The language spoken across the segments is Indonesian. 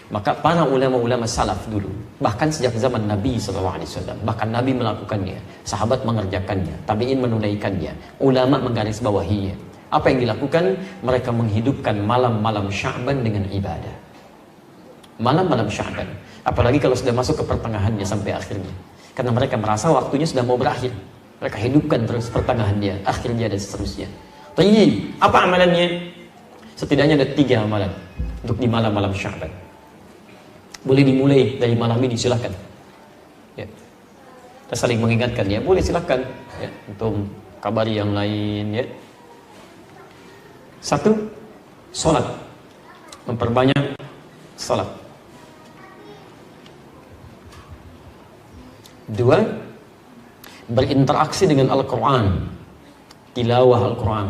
Maka para ulama-ulama salaf dulu, bahkan sejak zaman Nabi SAW, bahkan Nabi melakukannya, sahabat mengerjakannya, tabi'in menunaikannya, ulama menggarisbawahinya. Apa yang dilakukan? Mereka menghidupkan malam-malam Sya'ban dengan ibadah. Malam-malam Sya'ban, apalagi kalau sudah masuk ke pertengahannya sampai akhirnya, karena mereka merasa waktunya sudah mau berakhir. Mereka hidupkan terus pertengahannya, akhirnya, dan seterusnya. Tayyib, apa amalannya? Setidaknya ada 3 amalan untuk di malam-malam Sya'ban. Boleh dimulai dari malam ini, silahkan. Ya. Kita saling mengingatkan, ya. Boleh, silahkan. Ya. Untuk kabari yang lain, ya. 1, sholat. Memperbanyak sholat. 2, berinteraksi dengan Al-Quran, tilawah Al-Quran,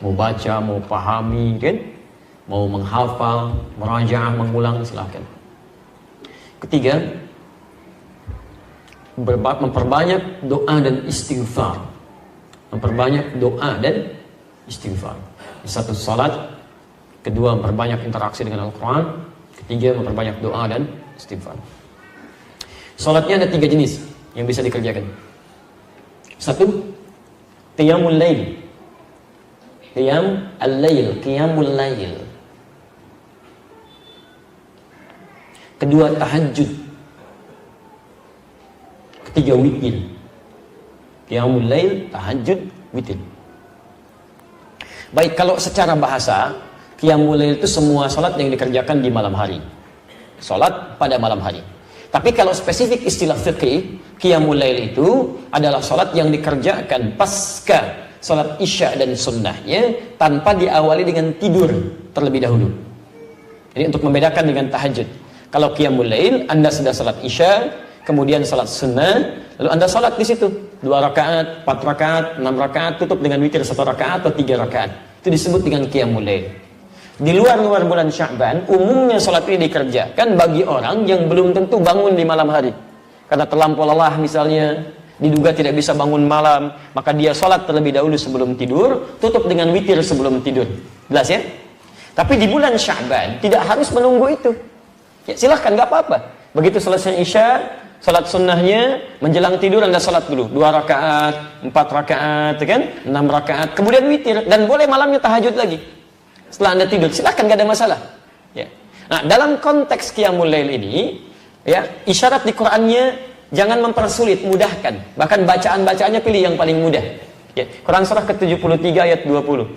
mau baca, mau pahami, kan? Mau menghafal, merajaah, mengulang, silahkan. 3, memperbanyak doa dan istighfar. Memperbanyak doa dan istighfar. 1, salat. 2, memperbanyak interaksi dengan Al-Quran. 3, memperbanyak doa dan istighfar. Salatnya ada 3 jenis yang bisa dikerjakan. 1, qiyamul lail. Qiyam al-lail, qiyamul lail. 2, tahajud. 3, witir. Qiyamul lail, tahajud, witir. Baik, kalau secara bahasa, qiyamul lail itu semua salat yang dikerjakan di malam hari. Salat pada malam hari. Tapi kalau spesifik istilah fiqih, qiyamul lail itu adalah salat yang dikerjakan pasca salat isya dan sunnahnya tanpa diawali dengan tidur terlebih dahulu. Jadi untuk membedakan dengan tahajud. Kalau qiyamul lail, Anda sudah salat isya, kemudian salat sunnah, lalu Anda salat di situ 2 rakaat, 4 rakaat, 6 rakaat, tutup dengan witir 1 rakaat atau 3 rakaat. Itu disebut dengan qiyamul lail. Di luar bulan Sya'ban, umumnya sholat ini dikerjakan bagi orang yang belum tentu bangun di malam hari. Karena terlampau lelah misalnya, diduga tidak bisa bangun malam, maka dia sholat terlebih dahulu sebelum tidur, tutup dengan witir sebelum tidur. Jelas ya? Tapi di bulan Sya'ban, tidak harus menunggu itu. Ya, silahkan, nggak apa-apa. Begitu selesai isya, sholat sunnahnya, menjelang tidur Anda sholat dulu. 2 rakaat, 4 rakaat, kan? 6 rakaat, kemudian witir. Dan boleh malamnya tahajud lagi. Setelah Anda tidur, silahkan, gak ada masalah. Ya. Nah, dalam konteks qiyamul lail ini, ya, isyarat di Qur'annya jangan mempersulit, mudahkan. Bahkan bacaan-bacaannya pilih yang paling mudah. Ya. Quran surah ke-73 ayat 20.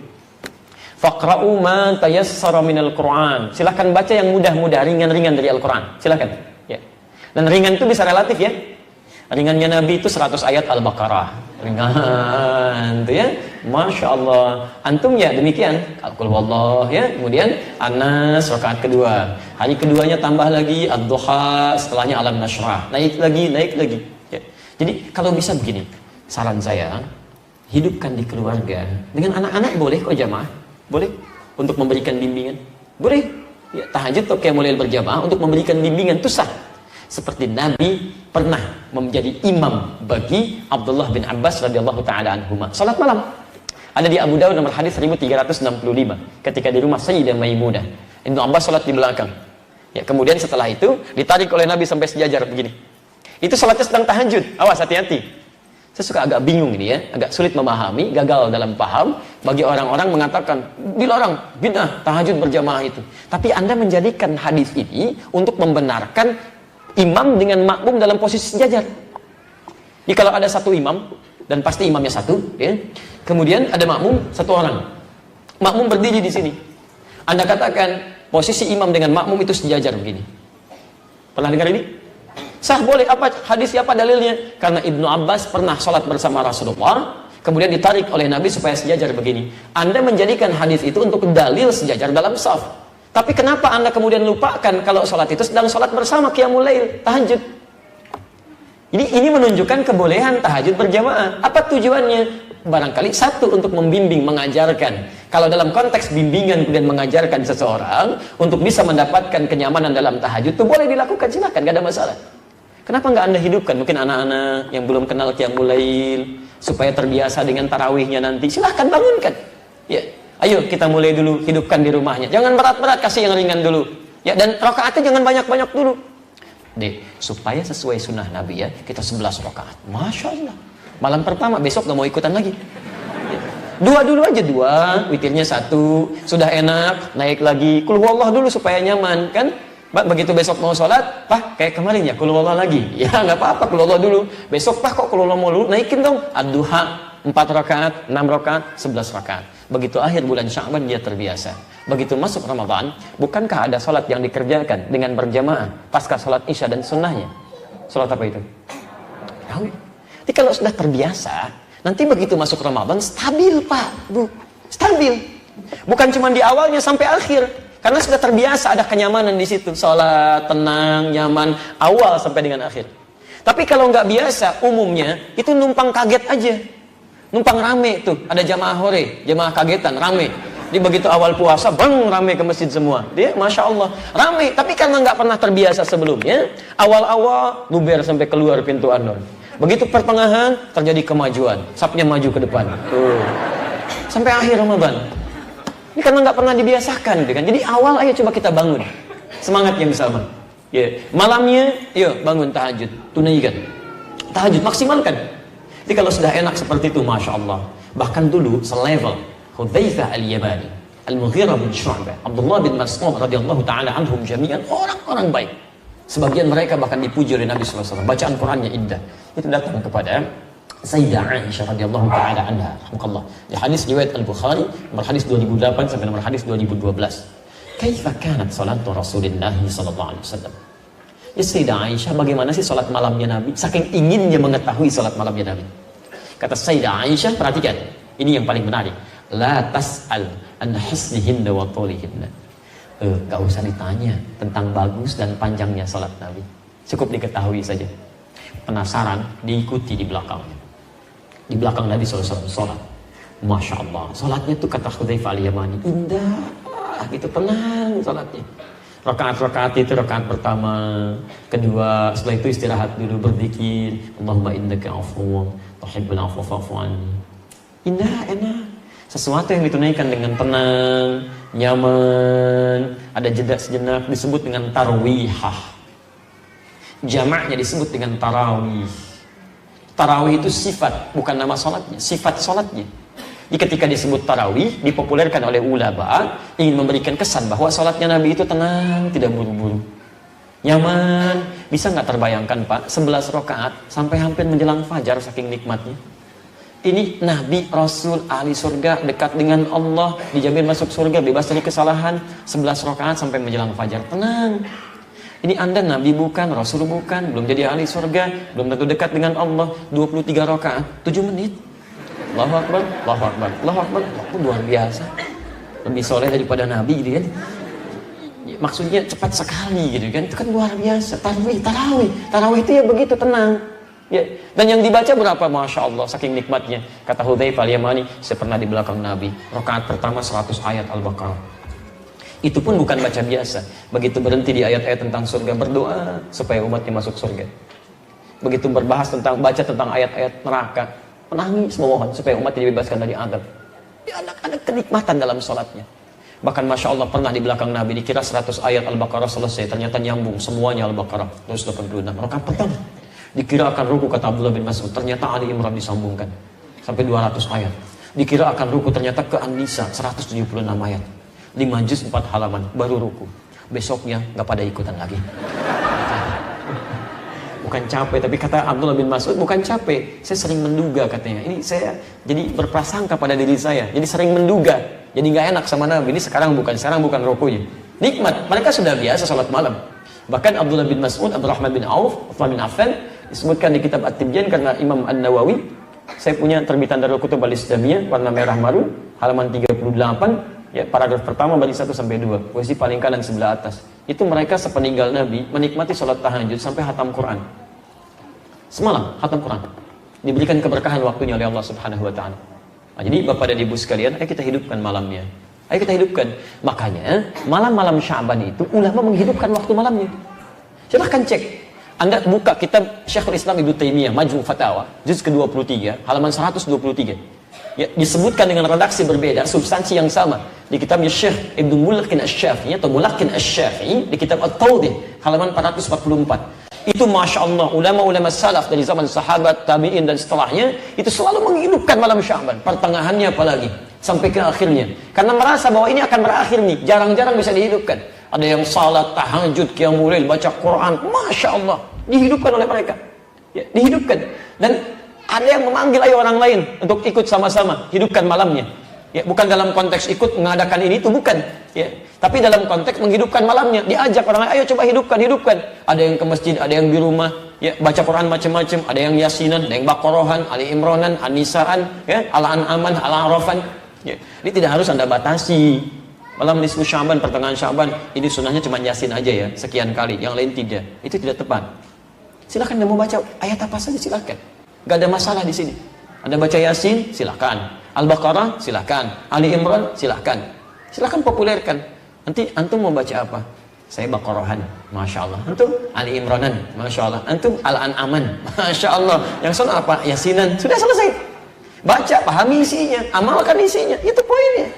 Faqra'u ma tayassara minal Qur'an. Silahkan baca yang mudah-mudah, ringan-ringan dari Al-Quran. Silahkan. Ya. Dan ringan itu bisa relatif, ya. Ringannya Nabi itu 100 ayat Al-Baqarah. Ringan, itu ya. Masya Allah. Antum ya demikian. Qul huwallah, ya. Kemudian An-Nas rakaat kedua. Hari keduanya tambah lagi Ad-Duha, setelahnya Alam Nashrah. Naik lagi. Ya. Jadi kalau bisa begini, saran saya, hidupkan di keluarga. Dengan anak-anak boleh kok jamaah. Boleh untuk memberikan bimbingan. Boleh. Ya, tahajud atau qiyamul lail berjamaah untuk memberikan bimbingan itu sah. Seperti Nabi pernah menjadi imam bagi Abdullah bin Abbas radhiyallahu taala anhuma. Salat malam. Ada di Abu Dawud nomor hadis 1365 ketika di rumah Sayyidah Maimunah. Ibnu Abbas salat di belakang. Ya, kemudian setelah itu ditarik oleh Nabi sampai sejajar begini. Itu salatnya sedang tahajud. Awas, hati-hati. Saya suka agak bingung ini ya, agak sulit memahami, gagal dalam paham bagi orang-orang mengatakan dilarang bid'ah tahajud berjamaah itu. Tapi Anda menjadikan hadis ini untuk membenarkan imam dengan makmum dalam posisi sejajar. Jadi kalau ada satu imam, dan pasti imamnya satu, ya, kemudian ada makmum 1 orang. Makmum berdiri di sini. Anda katakan posisi imam dengan makmum itu sejajar begini. Pernah dengar ini? Sah, boleh. Apa hadisnya, apa dalilnya? Karena Ibnu Abbas pernah sholat bersama Rasulullah, kemudian ditarik oleh Nabi supaya sejajar begini. Anda menjadikan hadis itu untuk dalil sejajar dalam shaf. Tapi kenapa Anda kemudian lupakan kalau sholat itu sedang sholat bersama qiyamul lail, tahajud? Jadi ini menunjukkan kebolehan tahajud berjamaah. Apa tujuannya? Barangkali satu, untuk membimbing, mengajarkan. Kalau dalam konteks bimbingan kemudian mengajarkan seseorang untuk bisa mendapatkan kenyamanan dalam tahajud, itu boleh dilakukan, silakan, gak ada masalah. Kenapa nggak Anda hidupkan? Mungkin anak-anak yang belum kenal qiyamul lail, supaya terbiasa dengan tarawihnya nanti, silahkan bangunkan. Ya. Ayo kita mulai dulu, hidupkan di rumahnya. Jangan berat-berat, kasih yang ringan dulu. Ya, dan rakaatnya jangan banyak-banyak dulu. Supaya sesuai sunnah Nabi ya, kita 11 rakaat. Masya Allah. Malam pertama, besok gak mau ikutan lagi. Dua dulu aja, dua, witirnya satu, sudah enak, naik lagi, Qul huwallah dulu supaya nyaman, kan? Begitu besok mau sholat, Pak, kayak kemarin ya, Qul huwallah lagi. Ya nggak apa-apa, Qul huwallah dulu. Besok Pak, kok Qul huwallah mau dulu, naikin dong. Ad-duha, 4 rakaat, 6 rakaat, 11 rakaat. Begitu akhir bulan Sya'ban dia terbiasa. Begitu masuk Ramadan, bukankah ada sholat yang dikerjakan dengan berjamaah pasca sholat Isya dan sunnahnya? Sholat apa itu? Tahu? Jadi kalau sudah terbiasa, nanti begitu masuk Ramadan, stabil Pak, Bu. Stabil. Bukan cuma di awalnya sampai akhir. Karena sudah terbiasa, ada kenyamanan di situ. Sholat, tenang, nyaman, awal sampai dengan akhir. Tapi kalau nggak biasa, umumnya, itu numpang kaget aja. Numpang rame tuh. Ada jamaah hore, jamaah kagetan, rame. Jadi begitu awal puasa, bang, rame ke masjid semua. Dia, Masya Allah, rame. Tapi karena nggak pernah terbiasa sebelumnya, awal-awal, bubar sampai keluar pintu An-Nur. Begitu pertengahan, terjadi kemajuan. Sapnya maju ke depan. Tuh. Sampai akhir Ramadan. Ini karena nggak pernah dibiasakan. Gitu kan? Jadi awal, ayo coba kita bangun. Semangat yang sama. Ya. Malamnya, yuk bangun tahajud. Tunaikan. Tahajud, maksimalkan. Jadi kalau sudah enak seperti itu, Masya Allah. Bahkan dulu, selevel. Hudzaifah al-Yamani, Al-Mughirah bin Syu'bah, Abdullah bin Mas'ud radhiyallahu ta'ala anhum jami'an, orang-orang baik. Sebagian mereka bahkan dipuji oleh Nabi SAW. Bacaan Qurannya indah. Itu datang kepada Sayyidah Aisyah radhiyallahu ta'ala anha. Rahmatullah. Di hadis riwayat Al-Bukhari, nomor hadis 2008 sampai nomor hadis 2012. Kaifa kanat salatu Rasulullah sallallahu alaihi wasallam? Ya Sayyidah Aisyah, bagaimana sih salat malamnya Nabi? Saking inginnya mengetahui salat malamnya Nabi. Kata Sayyidah Aisyah, perhatikan. Ini yang paling menarik. La tas'al an husnihinna wa tulihinna. Gak usah ditanya tentang bagus dan panjangnya salat Nabi. Cukup diketahui saja. Penasaran, diikuti di belakangnya. Di belakang Nabi SAW salat. Masya Allah. Salatnya tuh kata Hudzaifah al-Yamani, indah. Gitu, tenang salatnya. Rakaat-rakaat itu rakaat pertama, kedua, setelah itu istirahat dulu berzikir. Allahumma innaka afuwwun tuhibbul afwa fa'fu anni. Indah, enak. Sesuatu yang ditunaikan dengan tenang, nyaman, ada jeda sejenak, disebut dengan tarwihah. Jamaknya disebut dengan tarawih. Tarawih itu sifat, bukan nama sholatnya, sifat sholatnya. Jadi ketika disebut tarawih, dipopulerkan oleh ulama, ingin memberikan kesan bahwa sholatnya Nabi itu tenang, tidak buru-buru. Nyaman, bisa nggak terbayangkan Pak, 11 rakaat sampai hampir menjelang fajar saking nikmatnya. Ini Nabi, Rasul, ahli surga, dekat dengan Allah, dijamin masuk surga, bebas dari kesalahan, 11 rakaat sampai menjelang fajar. Tenang. Ini Anda Nabi bukan, Rasul bukan, belum jadi ahli surga, belum tentu dekat dengan Allah, 23 rakaat, 7 menit. Allahu Akbar, Allahu Akbar, Allahu Akbar. Itu luar biasa. Lebih soleh daripada Nabi gitu kan. Maksudnya cepat sekali gitu kan. Itu kan luar biasa. Tarawih itu ya begitu tenang. Ya, dan yang dibaca berapa? Masya Allah, saking nikmatnya. Kata Hudzaifah al-Yamani, saya pernah di belakang Nabi. Rakaat pertama 100 ayat Al-Baqarah. Itu pun bukan baca biasa. Begitu berhenti di ayat-ayat tentang surga, berdoa supaya umatnya masuk surga. Begitu berbahas tentang, baca tentang ayat-ayat neraka, menangis memohon supaya umatnya dibebaskan dari azab. Ya, ada kenikmatan dalam sholatnya. Bahkan Masya Allah pernah di belakang Nabi, dikira 100 ayat Al-Baqarah selesai, ternyata nyambung semuanya Al-Baqarah. Terus 86 rakaat pertama. Dikira akan ruku, kata Abdullah bin Mas'ud, ternyata Ali Imran disambungkan sampai 200 ayat. Dikira akan ruku, ternyata ke An-Nisa 176 ayat, 5 juz 4 halaman baru ruku. Besoknya nggak pada ikutan lagi. Bukan capek, tapi kata Abdullah bin Mas'ud, bukan capek, saya sering menduga katanya. Ini saya jadi berprasangka pada diri saya, jadi sering menduga, jadi nggak enak sama Nabi. Ini sekarang bukan rukunya. Nikmat, mereka sudah biasa salat malam. Bahkan Abdullah bin Mas'ud, Abdurrahman bin Auf, Uthman bin Affan disebutkan di kitab At-Tibyan karena Imam An-Nawawi. Saya punya terbitan Darul Kutub Al-Islamiyah warna merah marun, halaman 38, ya, paragraf pertama bagi 1 sampai 2, posisi paling kanan sebelah atas. Itu mereka sepeninggal Nabi menikmati sholat tahajud sampai hatam Quran. Semalam hatam Quran. Diberikan keberkahan waktunya oleh Allah Subhanahu wa taala. Nah, jadi Bapak dan Ibu sekalian, ayo kita hidupkan malamnya. Ayo kita hidupkan. Makanya malam-malam Sya'ban itu ulama menghidupkan waktu malamnya. Silahkan cek. Anda buka kitab Syekhul Islam Ibnu Taimiyah Majmu' Fatawa, juz ke-23, halaman 123. Ya, disebutkan dengan redaksi berbeda, substansi yang sama di kitab Syekh Ibnu Mulaqin Asy-Syafi'i atau Mulaqin Asy-Syafi'i di kitab At-Tawdih halaman 444. Itu Masya Allah, ulama-ulama salaf dari zaman sahabat, tabi'in dan setelahnya itu selalu menghidupkan malam Sya'ban, pertengahannya apalagi sampai ke akhirnya, karena merasa bahwa ini akan berakhir nih, jarang-jarang bisa dihidupkan. Ada yang salat tahajud, qiyamul lail, baca Quran, Masya Allah, dihidupkan oleh mereka, ya, dihidupkan. Dan ada yang memanggil ayo orang lain untuk ikut sama-sama hidupkan malamnya. Ya, bukan dalam konteks ikut mengadakan ini itu, bukan. Ya, tapi dalam konteks menghidupkan malamnya, diajak orang lain, ayo coba hidupkan. Ada yang ke masjid, ada yang di rumah, ya, baca Quran macam-macam, ada yang Yasinan, ada yang Baqarahan, Ali Imranan, An-Nisaan, ya, Al-An'aman, Al-A'rafan. Ya, ini tidak harus Anda batasi. Malam nisfu Sya'ban, pertengahan Sya'ban, ini sunnahnya cuma Yasin aja ya, sekian kali, yang lain tidak. Itu tidak tepat. Silakan Anda mau baca ayat apa saja, silakan. Gak ada masalah di sini. Anda baca Yasin, silakan. Al-Baqarah, silakan. Ali Imran, silakan. Silakan populerkan. Nanti antum mau baca apa? Saya Baqarahan, Masya Allah. Antum Ali Imranan, Masya Allah. Antum Al-An'aman, Masya Allah. Yang sana apa? Yasinan. Sudah selesai. Baca, pahami isinya, amalkan isinya. Itu poinnya.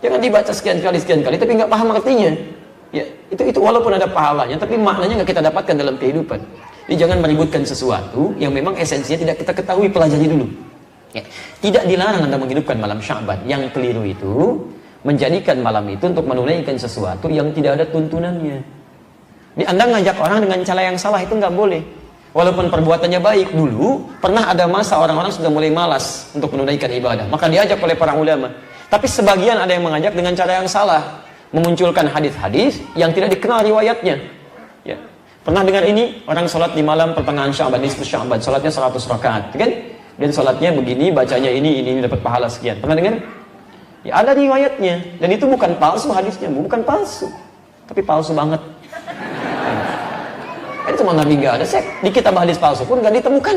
Jangan dibaca sekian kali, tapi nggak paham artinya. Ya, itu walaupun ada pahalanya, tapi maknanya nggak kita dapatkan dalam kehidupan. Jadi jangan meributkan sesuatu yang memang esensinya tidak kita ketahui, pelajari dulu. Ya. Tidak dilarang Anda menghidupkan malam Sya'ban. Yang keliru itu menjadikan malam itu untuk menunaikan sesuatu yang tidak ada tuntunannya. Di Anda ngajak orang dengan cara yang salah itu nggak boleh. Walaupun perbuatannya baik, dulu pernah ada masa orang-orang sudah mulai malas untuk menunaikan ibadah, maka diajak oleh para ulama. Tapi sebagian ada yang mengajak dengan cara yang salah, memunculkan hadis-hadis yang tidak dikenal riwayatnya. Ya. Pernah dengar ini, orang sholat di malam pertengahan Sya'ban, nisfu Sya'ban, sholatnya 100 rakaat, kan? Dan sholatnya begini, bacanya ini dapat pahala sekian. Pernah dengar? Ya, ada riwayatnya, dan itu bukan palsu hadisnya, bukan palsu, tapi palsu banget. Itu cuma Nabi nggak ada, di kitab hadis palsu pun nggak ditemukan,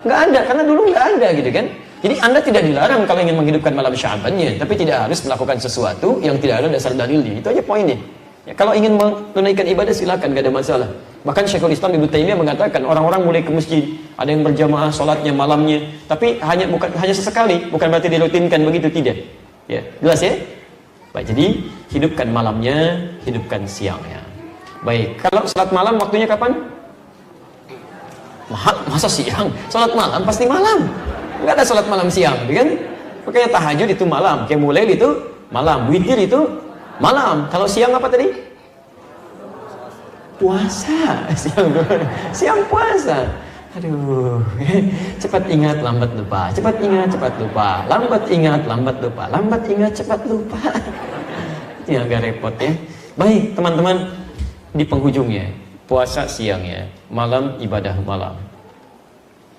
nggak ada, karena dulu nggak ada, gitu kan? Jadi Anda tidak dilarang kalau ingin menghidupkan malam Sya'bannya, tapi tidak harus melakukan sesuatu yang tidak ada dasar dalilnya. Itu aja poinnya. Ya, kalau ingin menunaikan ibadah silakan, gak ada masalah. Bahkan Syekhul Islam Ibnu Taimiyah mengatakan orang-orang mulai ke masjid, ada yang berjamaah sholatnya malamnya, tapi bukan hanya sesekali, bukan berarti dirutinkan begitu, tidak. Ya, jelas ya? Baik, jadi hidupkan malamnya, hidupkan siangnya. Baik, kalau sholat malam waktunya kapan? Masa siang? Sholat malam pasti malam. Nggak ada sholat malam siang, kan? Makanya tahajud itu malam, qiyamul lail itu malam, witir itu malam. Kalau siang apa tadi? Puasa. Siang puasa. Aduh, cepat ingat, lambat lupa. Cepat ingat, cepat lupa. Lambat ingat, lambat lupa. Lambat ingat, cepat lupa. Itu yang agak repot ya. Baik, teman-teman, di penghujungnya, puasa siangnya, malam ibadah malam.